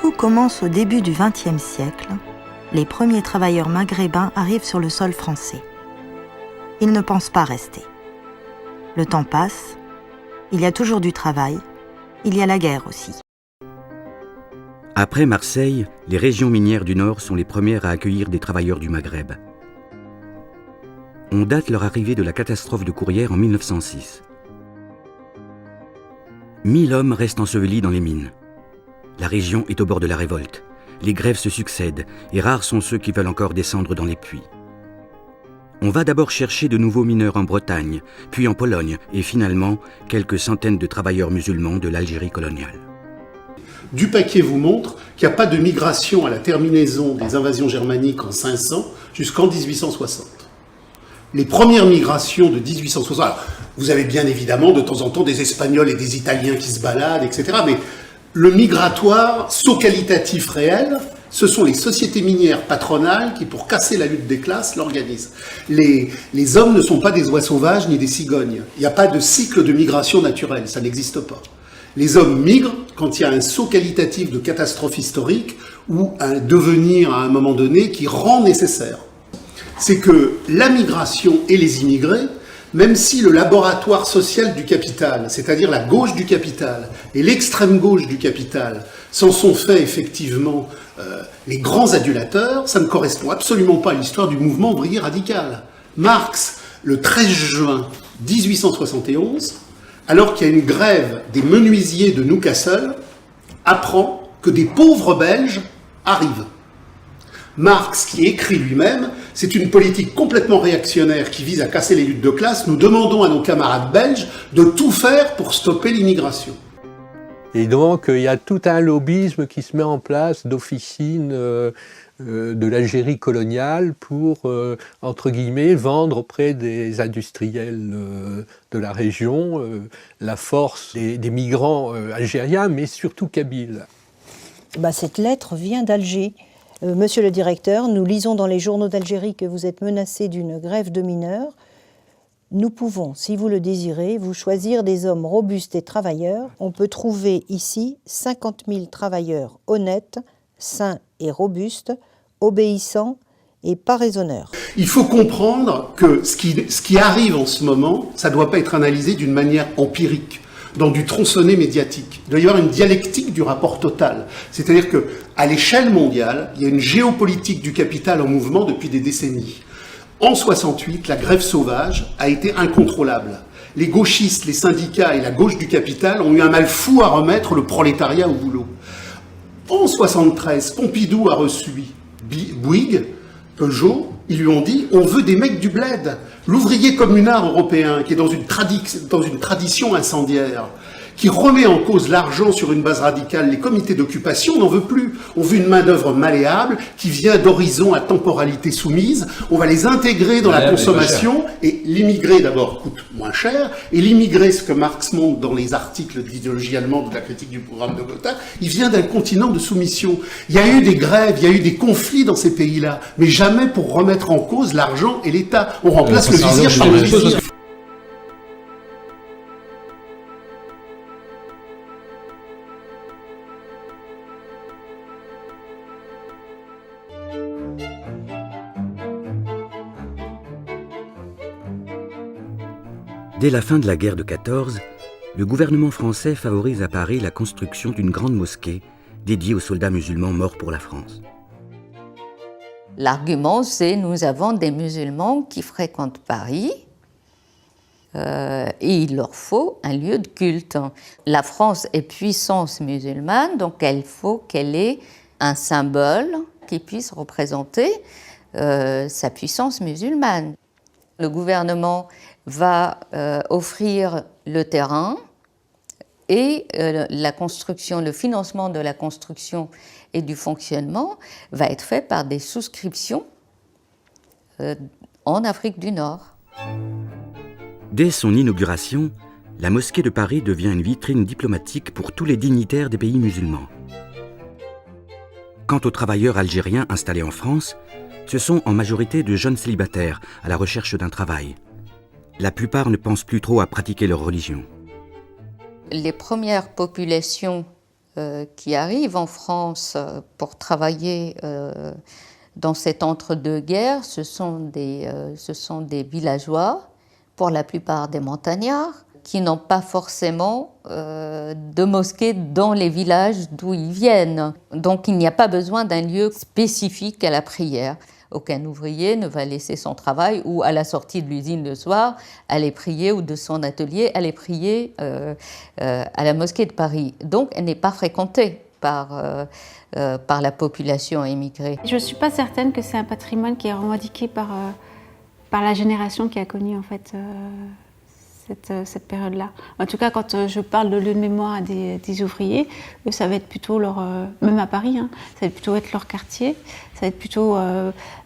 Tout commence au début du XXe siècle. Les premiers travailleurs maghrébins arrivent sur le sol français. Ils ne pensent pas rester. Le temps passe, il y a toujours du travail, il y a la guerre aussi. Après Marseille, les régions minières du Nord sont les premières à accueillir des travailleurs du Maghreb. On date leur arrivée de la catastrophe de Courrières en 1906. 1000 hommes restent ensevelis dans les mines. La région est au bord de la révolte. Les grèves se succèdent et rares sont ceux qui veulent encore descendre dans les puits. On va d'abord chercher de nouveaux mineurs en Bretagne, puis en Pologne et finalement quelques centaines de travailleurs musulmans de l'Algérie coloniale. Dupaquier vous montre qu'il n'y a pas de migration à la terminaison des invasions germaniques en 500 jusqu'en 1860. Les premières migrations de 1860, alors, vous avez bien évidemment de temps en temps des Espagnols et des Italiens qui se baladent, etc. Mais le migratoire, saut qualitatif réel, ce sont les sociétés minières patronales qui, pour casser la lutte des classes, l'organisent. Les hommes ne sont pas des oies sauvages ni des cigognes. Il n'y a pas de cycle de migration naturelle, ça n'existe pas. Les hommes migrent quand il y a un saut qualitatif de catastrophe historique ou un devenir à un moment donné qui rend nécessaire. C'est que la migration et les immigrés, même si le laboratoire social du capital, c'est-à-dire la gauche du capital et l'extrême gauche du capital, s'en sont fait effectivement les grands adulateurs, ça ne correspond absolument pas à l'histoire du mouvement ouvrier radical. Marx, le 13 juin 1871, alors qu'il y a une grève des menuisiers de Newcastle, apprend que des pauvres Belges arrivent. Marx, qui écrit lui-même, c'est une politique complètement réactionnaire qui vise à casser les luttes de classe. Nous demandons à nos camarades belges de tout faire pour stopper l'immigration. Et donc, il y a tout un lobbyisme qui se met en place d'officines de l'Algérie coloniale pour, entre guillemets, vendre auprès des industriels de la région la force des migrants algériens, mais surtout kabyles. Cette lettre vient d'Alger. Monsieur le directeur, nous lisons dans les journaux d'Algérie que vous êtes menacé d'une grève de mineurs. Nous pouvons, si vous le désirez, vous choisir des hommes robustes et travailleurs. On peut trouver ici 50 000 travailleurs honnêtes, sains et robustes, obéissants et pas raisonneurs. Il faut comprendre que ce qui arrive en ce moment, ça ne doit pas être analysé d'une manière empirique, dans du tronçonné médiatique. Il doit y avoir une dialectique du rapport total. C'est-à-dire qu'à l'échelle mondiale, il y a une géopolitique du capital en mouvement depuis des décennies. En 68, la grève sauvage a été incontrôlable. Les gauchistes, les syndicats et la gauche du capital ont eu un mal fou à remettre le prolétariat au boulot. En 73, Pompidou a reçu Bouygues, Peugeot, ils lui ont dit « on veut des mecs du bled ». L'ouvrier communard européen, qui est dans une tradition incendiaire, qui remet en cause l'argent sur une base radicale, les comités d'occupation, n'en veut plus. On veut une main-d'œuvre malléable qui vient d'horizons à temporalité soumise. On va les intégrer dans la consommation et l'immigré d'abord coûte moins cher. Et l'immigré, ce que Marx montre dans les articles d'idéologie allemande de la critique du programme de Gotha, il vient d'un continent de soumission. Il y a eu des grèves, il y a eu des conflits dans ces pays-là, mais jamais pour remettre en cause l'argent et l'État. On remplace le vizir par le vizir. Dès la fin de la guerre de 14, le gouvernement français favorise à Paris la construction d'une grande mosquée dédiée aux soldats musulmans morts pour la France. L'argument, c'est nous avons des musulmans qui fréquentent Paris et il leur faut un lieu de culte. La France est puissance musulmane, donc il faut qu'elle ait un symbole qui puisse représenter sa puissance musulmane. Le gouvernement va offrir le terrain et la construction, le financement de la construction et du fonctionnement va être fait par des souscriptions en Afrique du Nord. Dès son inauguration, la mosquée de Paris devient une vitrine diplomatique pour tous les dignitaires des pays musulmans. Quant aux travailleurs algériens installés en France, ce sont en majorité de jeunes célibataires à la recherche d'un travail. La plupart ne pensent plus trop à pratiquer leur religion. Les premières populations qui arrivent en France pour travailler dans cet entre-deux-guerres, ce sont des villageois, pour la plupart des montagnards, qui n'ont pas forcément de mosquée dans les villages d'où ils viennent. Donc il n'y a pas besoin d'un lieu spécifique à la prière. Aucun ouvrier ne va laisser son travail ou à la sortie de l'usine le soir aller prier, ou de son atelier aller prier à la mosquée de Paris. Donc elle n'est pas fréquentée par la population émigrée. Je ne suis pas certaine que c'est un patrimoine qui est revendiqué par la génération qui a connu en fait cette période-là. En tout cas, quand je parle de lieu de mémoire à des ouvriers, eux, ça va être plutôt leur, même à Paris, hein, ça va être plutôt être leur quartier, ça va être plutôt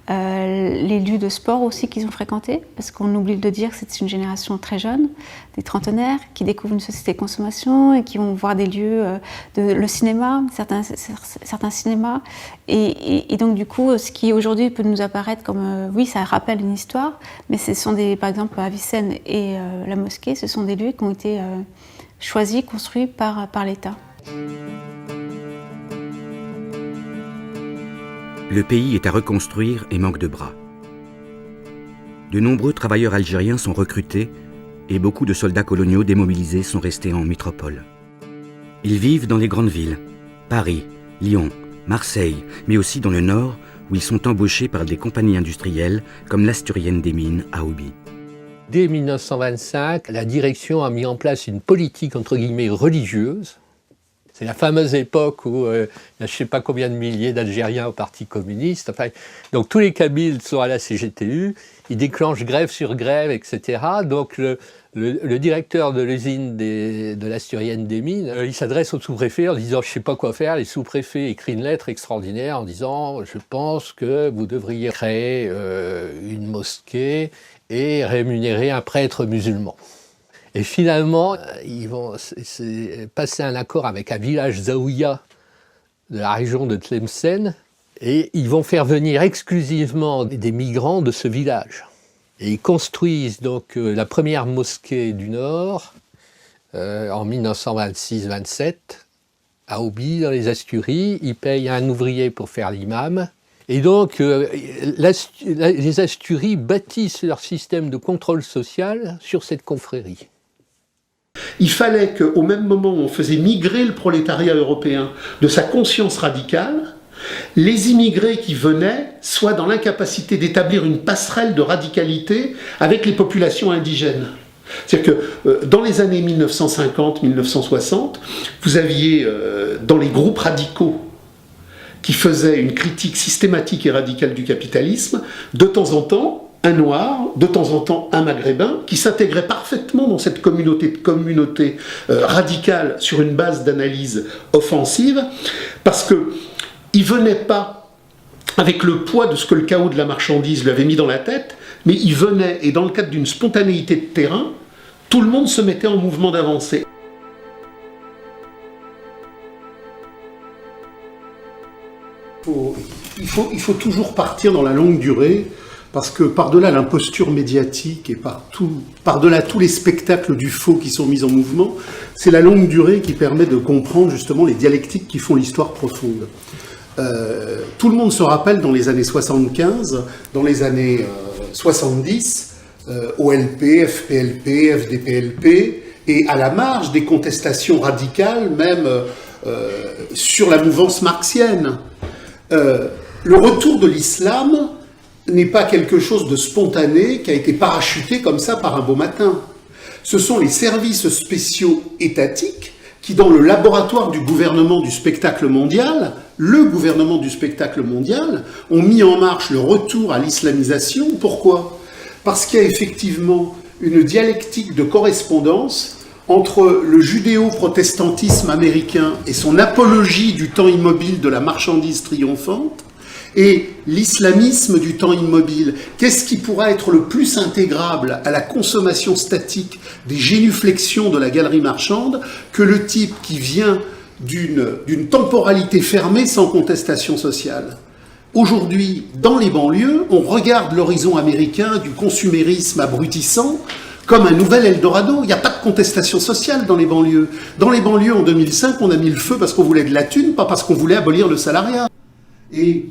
les lieux de sport aussi qu'ils ont fréquentés, parce qu'on oublie de dire que c'est une génération très jeune, des trentenaires, qui découvrent une société de consommation et qui vont voir des lieux, le cinéma, certains cinémas. Et donc, du coup, ce qui aujourd'hui peut nous apparaître comme, oui, ça rappelle une histoire, mais ce sont par exemple, Avicenne et la mosquée, ce sont des lieux qui ont été choisis, construits par l'État. Le pays est à reconstruire et manque de bras. De nombreux travailleurs algériens sont recrutés et beaucoup de soldats coloniaux démobilisés sont restés en métropole. Ils vivent dans les grandes villes, Paris, Lyon, Marseille, mais aussi dans le nord où ils sont embauchés par des compagnies industrielles comme l'Asturienne des Mines à Obi. Dès 1925, la direction a mis en place une politique entre guillemets religieuse. C'est la fameuse époque où il y a je ne sais pas combien de milliers d'Algériens au Parti communiste. Enfin, donc tous les Kabyles sont à la CGTU, ils déclenchent grève sur grève, etc. Donc le directeur de l'usine de l'Asturienne des Mines, il s'adresse au sous-préfet en disant « je ne sais pas quoi faire ». Les sous-préfets écrivent une lettre extraordinaire en disant « je pense que vous devriez créer une mosquée et rémunérer un prêtre musulman ». Et finalement, ils vont passer un accord avec un village zaouïa de la région de Tlemcen et ils vont faire venir exclusivement des migrants de ce village. Et ils construisent donc la première mosquée du Nord en 1926-27 à Obi, dans les Asturies. Ils payent un ouvrier pour faire l'imam. Et donc, les Asturies bâtissent leur système de contrôle social sur cette confrérie. Il fallait qu'au même moment où on faisait migrer le prolétariat européen de sa conscience radicale, les immigrés qui venaient soient dans l'incapacité d'établir une passerelle de radicalité avec les populations indigènes. C'est-à-dire que dans les années 1950-1960, vous aviez dans les groupes radicaux qui faisaient une critique systématique et radicale du capitalisme, de temps en temps, un noir, de temps en temps un maghrébin, qui s'intégrait parfaitement dans cette communauté radicale sur une base d'analyse offensive, parce qu'il ne venait pas avec le poids de ce que le chaos de la marchandise lui avait mis dans la tête, mais il venait, et dans le cadre d'une spontanéité de terrain, tout le monde se mettait en mouvement d'avancée. Il faut toujours partir dans la longue durée, parce que par-delà l'imposture médiatique et par-delà tous les spectacles du faux qui sont mis en mouvement, c'est la longue durée qui permet de comprendre justement les dialectiques qui font l'histoire profonde. Tout le monde se rappelle dans les années 75, dans les années 70, OLP, FPLP, FDPLP, et à la marge des contestations radicales, même sur la mouvance marxienne. Le retour de l'islam n'est pas quelque chose de spontané qui a été parachuté comme ça par un beau matin. Ce sont les services spéciaux étatiques qui, dans le laboratoire du gouvernement du spectacle mondial, le gouvernement du spectacle mondial, ont mis en marche le retour à l'islamisation. Pourquoi ? Parce qu'il y a effectivement une dialectique de correspondance entre le judéo-protestantisme américain et son apologie du temps immobile de la marchandise triomphante, et l'islamisme du temps immobile. Qu'est-ce qui pourra être le plus intégrable à la consommation statique des génuflexions de la galerie marchande que le type qui vient d'une temporalité fermée sans contestation sociale ? Aujourd'hui, dans les banlieues, on regarde l'horizon américain du consumérisme abrutissant comme un nouvel Eldorado. Il n'y a pas de contestation sociale dans les banlieues. Dans les banlieues, en 2005, on a mis le feu parce qu'on voulait de la thune, pas parce qu'on voulait abolir le salariat. Et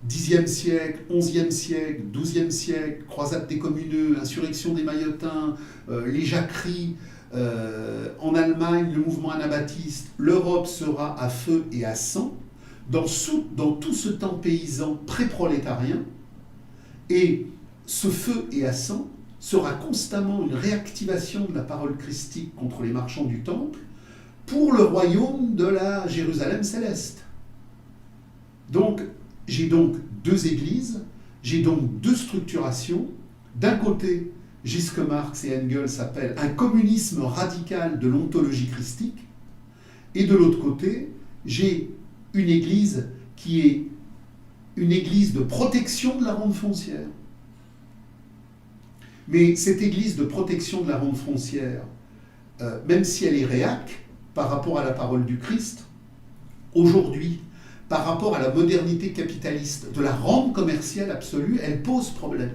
10e siècle, 11e siècle, 12e siècle, croisade des communeux, insurrection des Maillotins, les jacqueries, en Allemagne, le mouvement anabaptiste, l'Europe sera à feu et à sang dans tout ce temps paysan pré-prolétarien. Et ce feu et à sang sera constamment une réactivation de la parole christique contre les marchands du temple pour le royaume de la Jérusalem céleste. Donc, j'ai donc deux églises, j'ai donc deux structurations. D'un côté, j'ai ce que Marx et Engels appellent un communisme radical de l'ontologie christique, et de l'autre côté, j'ai une église qui est une église de protection de la rente foncière. Mais cette église de protection de la rente foncière, même si elle est réac par rapport à la parole du Christ, aujourd'hui, par rapport à la modernité capitaliste de la rente commerciale absolue, elle pose problème.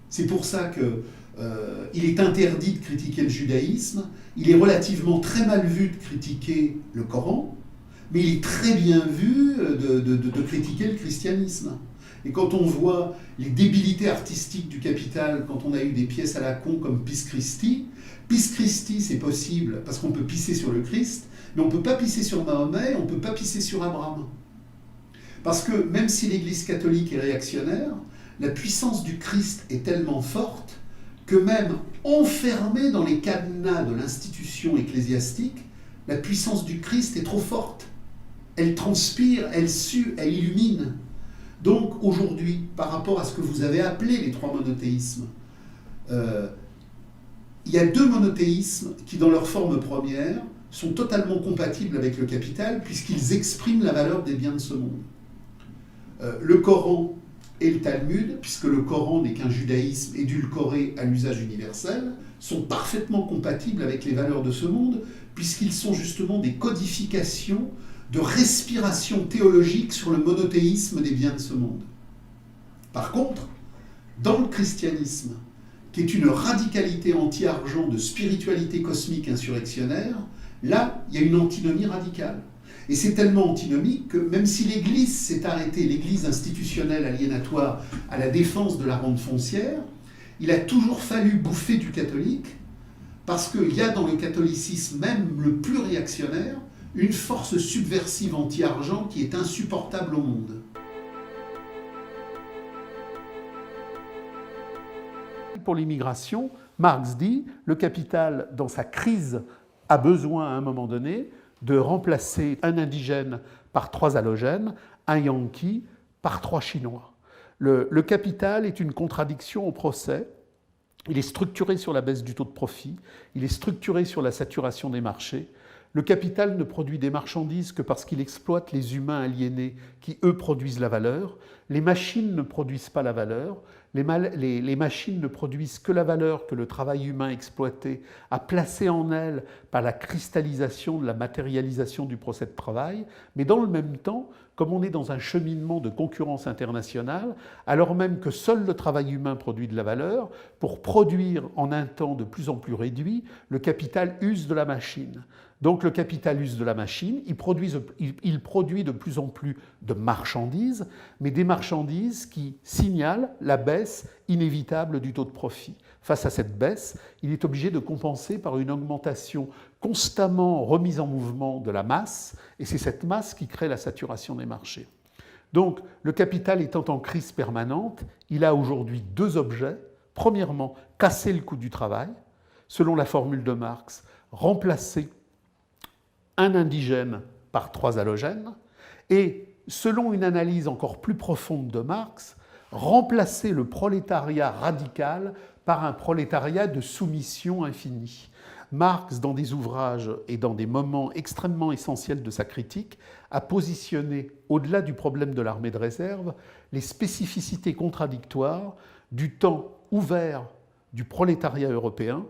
C'est pour ça qu'il est interdit de critiquer le judaïsme, il est relativement très mal vu de critiquer le Coran, mais il est très bien vu de critiquer le christianisme. Et quand on voit les débilités artistiques du capital, quand on a eu des pièces à la con comme Pis Christi c'est possible parce qu'on peut pisser sur le Christ, mais on ne peut pas pisser sur Mahomet, on ne peut pas pisser sur Abraham. Parce que même si l'Église catholique est réactionnaire, la puissance du Christ est tellement forte que même enfermée dans les cadenas de l'institution ecclésiastique, la puissance du Christ est trop forte. Elle transpire, elle sue, elle illumine. Donc aujourd'hui, par rapport à ce que vous avez appelé les trois monothéismes, il y a deux monothéismes qui, dans leur forme première, sont totalement compatibles avec le capital, puisqu'ils expriment la valeur des biens de ce monde. Le Coran et le Talmud, puisque le Coran n'est qu'un judaïsme édulcoré à l'usage universel, sont parfaitement compatibles avec les valeurs de ce monde, puisqu'ils sont justement des codifications de respiration théologique sur le monothéisme des biens de ce monde. Par contre, dans le christianisme, qui est une radicalité anti-argent de spiritualité cosmique insurrectionnaire, là, il y a une antinomie radicale. Et c'est tellement antinomique que même si l'Église s'est arrêtée, l'Église institutionnelle aliénatoire, à la défense de la rente foncière, il a toujours fallu bouffer du catholique, parce qu'il y a dans le catholicisme, même le plus réactionnaire, une force subversive anti-argent qui est insupportable au monde. Pour l'immigration, Marx dit le capital, dans sa crise, a besoin à un moment donné de remplacer un indigène par 3 halogènes, un Yankee par 3 Chinois. Le capital est une contradiction au procès. Il est structuré sur la baisse du taux de profit, il est structuré sur la saturation des marchés. Le capital ne produit des marchandises que parce qu'il exploite les humains aliénés qui, eux, produisent la valeur. Les machines ne produisent pas la valeur. Les machines ne produisent que la valeur que le travail humain exploité a placée en elles par la cristallisation de la matérialisation du procès de travail. Mais dans le même temps, comme on est dans un cheminement de concurrence internationale, alors même que seul le travail humain produit de la valeur, pour produire en un temps de plus en plus réduit, le capital use de la machine. Donc le capital use de la machine, il produit de plus en plus de marchandises, mais des marchandises qui signalent la baisse inévitable du taux de profit. Face à cette baisse, il est obligé de compenser par une augmentation constamment remise en mouvement de la masse, et c'est cette masse qui crée la saturation des marchés. Donc le capital étant en crise permanente, il a aujourd'hui 2 objets. Premièrement, casser le coût du travail, selon la formule de Marx, remplacer un indigène par 3 halogènes, et selon une analyse encore plus profonde de Marx, remplacer le prolétariat radical par un prolétariat de soumission infinie. Marx, dans des ouvrages et dans des moments extrêmement essentiels de sa critique, a positionné, au-delà du problème de l'armée de réserve, les spécificités contradictoires du temps ouvert du prolétariat européen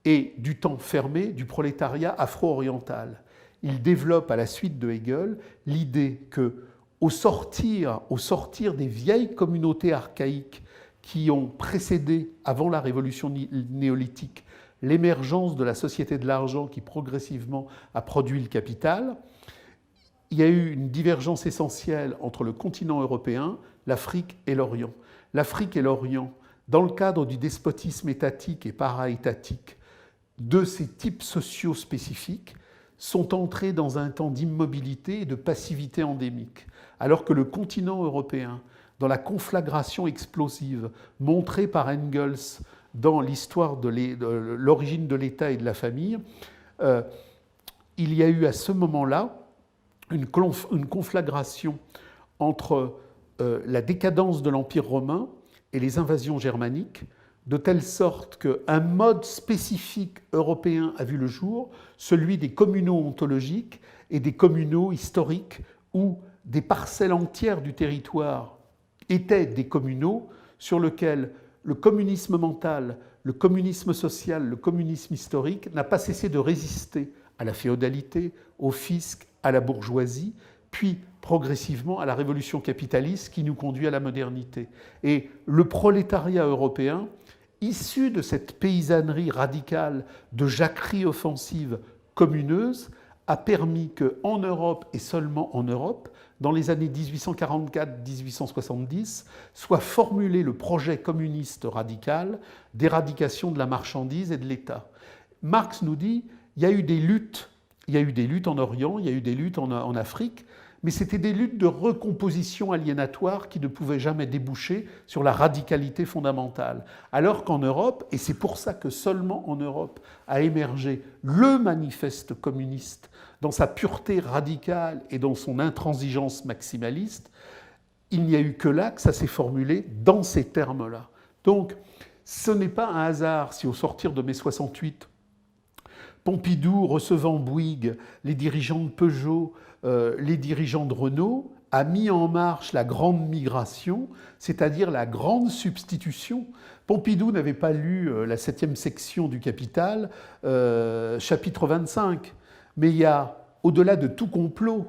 et du temps fermé du prolétariat afro-oriental. Il développe à la suite de Hegel l'idée que, au sortir des vieilles communautés archaïques qui ont précédé, avant la révolution néolithique, l'émergence de la société de l'argent qui progressivement a produit le capital. Il y a eu une divergence essentielle entre le continent européen, l'Afrique et l'Orient. L'Afrique et l'Orient, dans le cadre du despotisme étatique et para-étatique de ces types sociaux spécifiques, sont entrés dans un temps d'immobilité et de passivité endémique, alors que le continent européen, dans la conflagration explosive montrée par Engels dans l'histoire de l'origine de l'État et de la famille, il y a eu à ce moment-là une conflagration entre la décadence de l'Empire romain et les invasions germaniques, de telle sorte qu'un mode spécifique européen a vu le jour, celui des communaux ontologiques et des communaux historiques, où des parcelles entières du territoire étaient des communaux sur lesquels le communisme mental, le communisme social, le communisme historique n'a pas cessé de résister à la féodalité, au fisc, à la bourgeoisie, puis progressivement à la révolution capitaliste qui nous conduit à la modernité. Et le prolétariat européen, issu de cette paysannerie radicale de jacquerie offensive communeuse, a permis qu'en Europe, et seulement en Europe, dans les années 1844-1870, soit formulé le projet communiste radical d'éradication de la marchandise et de l'État. Marx nous dit il y a eu des luttes. Il y a eu des luttes en Orient, il y a eu des luttes en Afrique, mais c'était des luttes de recomposition aliénatoire qui ne pouvaient jamais déboucher sur la radicalité fondamentale. Alors qu'en Europe, et c'est pour ça que seulement en Europe a émergé le manifeste communiste dans sa pureté radicale et dans son intransigeance maximaliste, il n'y a eu que là que ça s'est formulé dans ces termes-là. Donc, ce n'est pas un hasard si au sortir de mai 68, Pompidou, recevant Bouygues, les dirigeants de Peugeot, les dirigeants de Renault, a mis en marche la grande migration, c'est-à-dire la grande substitution. Pompidou n'avait pas lu la 7e section du Capital, chapitre 25, mais il y a, au-delà de tout complot,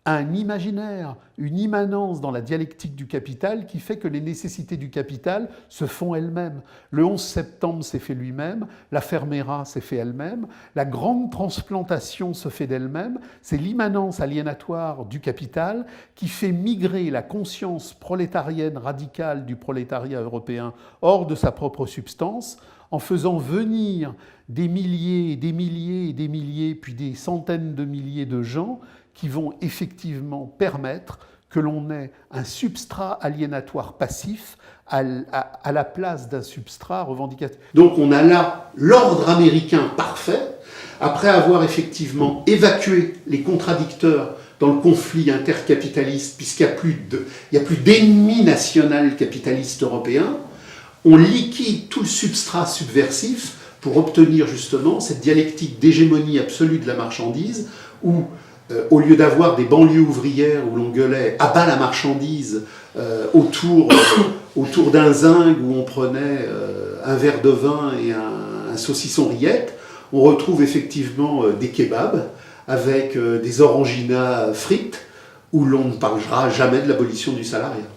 un imaginaire, une immanence dans la dialectique du capital qui fait que les nécessités du capital se font elles-mêmes. Le 11 septembre s'est fait lui-même, la Fermera s'est fait elle-même, la grande transplantation se fait d'elle-même, c'est l'immanence aliénatoire du capital qui fait migrer la conscience prolétarienne radicale du prolétariat européen hors de sa propre substance, en faisant venir des milliers, des milliers et des milliers, puis des centaines de milliers de gens qui vont effectivement permettre que l'on ait un substrat aliénatoire passif à la place d'un substrat revendicatif. Donc on a là l'ordre américain parfait, après avoir effectivement évacué les contradicteurs dans le conflit intercapitaliste, puisqu'il n'y a plus d'ennemi national capitaliste européen, on liquide tout le substrat subversif pour obtenir justement cette dialectique d'hégémonie absolue de la marchandise, où au lieu d'avoir des banlieues ouvrières où l'on gueulait « à bas la marchandise » autour d'un zinc où on prenait un verre de vin et un saucisson rillette, on retrouve effectivement des kebabs avec des oranginas frites où l'on ne parlera jamais de l'abolition du salariat.